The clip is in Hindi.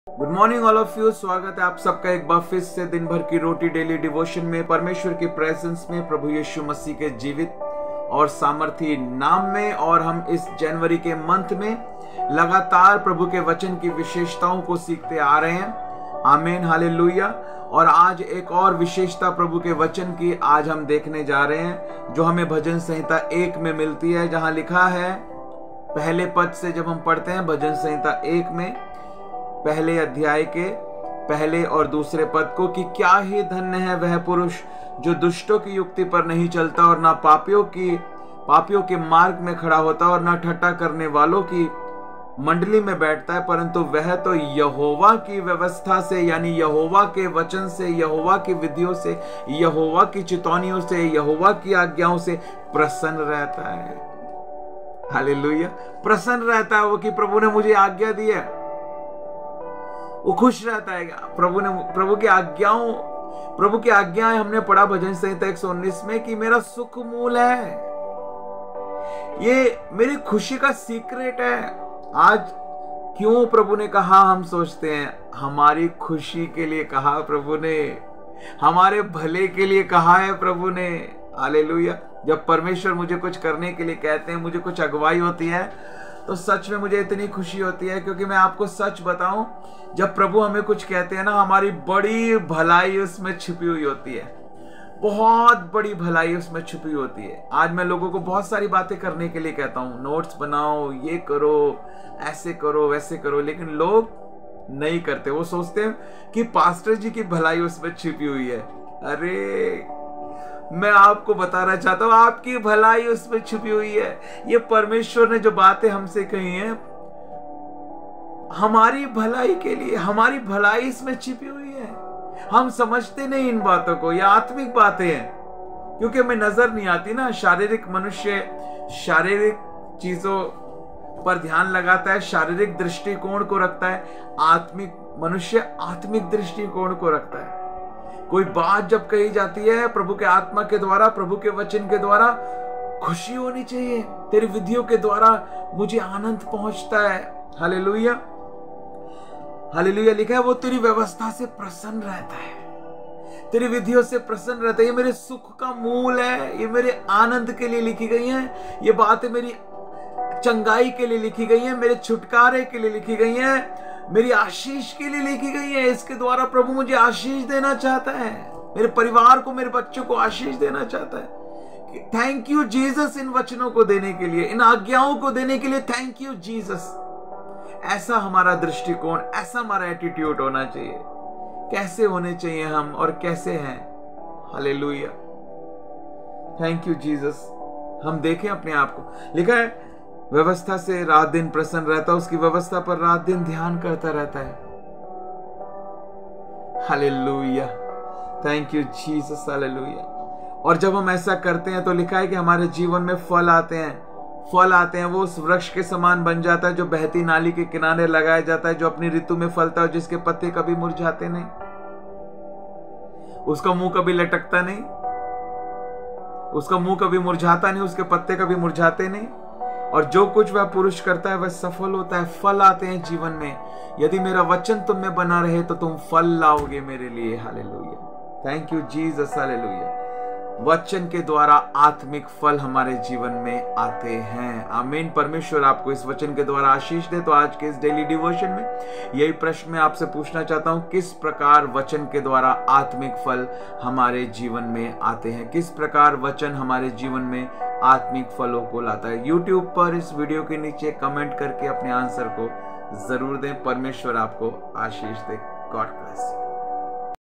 Good morning all of you. स्वागत है आप सबका एक बार फिर से दिन भर की रोटी डेली डिवोशन में, परमेश्वर की प्रेजेंस में, प्रभु यीशु मसीह के जीवित और सामर्थी नाम में। और हम इस जनवरी के मंथ में लगातार प्रभु के वचन की विशेषताओं को सीखते आ रहे हैं। आमीन, हालेलुया। और आज एक और विशेषता प्रभु के वचन की आज हम देखने जा रहे हैं, जो हमें भजन संहिता 1 में मिलती है, जहां लिखा है पहले पद से। जब हम पढ़ते हैं भजन संहिता 1 में पहले अध्याय के पहले और दूसरे पद को, कि क्या ही धन्य है वह पुरुष जो दुष्टों की युक्ति पर नहीं चलता और ना पापियों के मार्ग में खड़ा होता और ना ठट्ठा करने वालों की मंडली में बैठता है, परंतु वह तो यहोवा की व्यवस्था से, यानी यहोवा के वचन से, यहोवा की विधियों से, यहोवा की चितौनियों से, यहोवा की आज्ञाओं से प्रसन्न रहता है। हालेलुया। प्रसन्न रहता है वो कि प्रभु ने मुझे आज्ञा दी है, वो खुश रहता है। प्रभु की आज्ञाएं हमने पढ़ा भजन संहिता 119 में कि मेरा सुख मूल है, ये मेरी खुशी का सीक्रेट है। आज क्यों प्रभु ने कहा, हम सोचते हैं हमारी खुशी के लिए कहा प्रभु ने, हमारे भले के लिए कहा है प्रभु ने। हालेलुया। जब परमेश्वर मुझे कुछ करने के लिए कहते हैं, मुझे कुछ अगुवाई होती है, तो सच में मुझे इतनी खुशी होती है, क्योंकि मैं आपको सच बताऊं, जब प्रभु हमें कुछ कहते हैं ना, हमारी बड़ी भलाई उसमें छिपी हुई होती है, बहुत बड़ी भलाई उसमें छिपी होती है। आज मैं लोगों को बहुत सारी बातें करने के लिए कहता हूं, नोट्स बनाओ, ये करो, ऐसे करो, वैसे करो, लेकिन लोग नहीं करते। वो सोचते हैं कि पास्टर जी की भलाई उसमें छिपी हुई है। अरे मैं आपको बताना चाहता हूं, आपकी भलाई उसमें छिपी हुई है। ये परमेश्वर ने जो बातें हमसे कही हैं, हमारी भलाई के लिए, हमारी भलाई इसमें छिपी हुई है। हम समझते नहीं इन बातों को, ये आत्मिक बातें हैं, क्योंकि हमें नजर नहीं आती ना। शारीरिक मनुष्य शारीरिक चीजों पर ध्यान लगाता है, शारीरिक दृष्टिकोण को रखता है। आत्मिक मनुष्य आत्मिक दृष्टिकोण को रखता है। कोई बात जब कही जाती है प्रभु के आत्मा के द्वारा, प्रभु के वचन के द्वारा, खुशी होनी चाहिए। तेरी विधियों के द्वारा मुझे आनंद पहुंचता है। Hallelujah, hallelujah. लिखा है वो तेरी व्यवस्था से प्रसन्न रहता है, तेरी विधियों से प्रसन्न रहता है। ये मेरे सुख का मूल है, ये मेरे आनंद के लिए लिखी गई है, ये बातें मेरी चंगाई के लिए लिखी गई है, मेरे छुटकारे के लिए लिखी गई है, मेरी आशीष के लिए लिखी गई है। इसके द्वारा प्रभु मुझे आशीष देना चाहता है, मेरे परिवार को, मेरे बच्चों को आशीष देना चाहता है। थैंक यू जीसस इन वचनों को देने के लिए, इन आज्ञाओं को देने के लिए। Thank you Jesus. ऐसा हमारा दृष्टिकोण, ऐसा हमारा एटीट्यूड होना चाहिए। कैसे होने चाहिए हम और कैसे हैं। हालेलुया। Thank you Jesus. हम देखें अपने आप को। लिखा है व्यवस्था से रात दिन प्रसन्न रहता, उसकी व्यवस्था पर रात दिन ध्यान करता रहता है। Hallelujah. Thank you Jesus. Hallelujah. और जब हम ऐसा करते हैं तो लिखा है कि हमारे जीवन में फल आते हैं। फल आते हैं, वो उस वृक्ष के समान बन जाता है जो बहती नाली के किनारे लगाया जाता है, जो अपनी ऋतु में फलता है, जिसके पत्ते कभी मुरझाते नहीं, उसका मुंह कभी लटकता नहीं, उसका मुंह कभी मुरझाता नहीं, उसके पत्ते कभी मुरझाते नहीं। और जो कुछ वह पुरुष करता है वह सफल होता है। फल आते हैं जीवन में। यदि मेरा वचन तुम में बना रहे तो तुम फल लाओगे मेरे लिए। Hallelujah. Thank you Jesus. Hallelujah. वचन के द्वारा आत्मिक फल हमारे जीवन में आते हैं। आमीन। परमेश्वर आपको इस वचन के द्वारा आशीष दे। तो आज के इस डेली डिवोशन में यही प्रश्न मैं आपसे पूछना चाहता हूं, किस प्रकार वचन के द्वारा आत्मिक फल हमारे जीवन में आते हैं? किस प्रकार वचन हमारे जीवन में आत्मिक फलों को लाता है? YouTube पर इस वीडियो के नीचे कमेंट करके अपने आंसर को जरूर दें। परमेश्वर आपको आशीष दे। God bless you.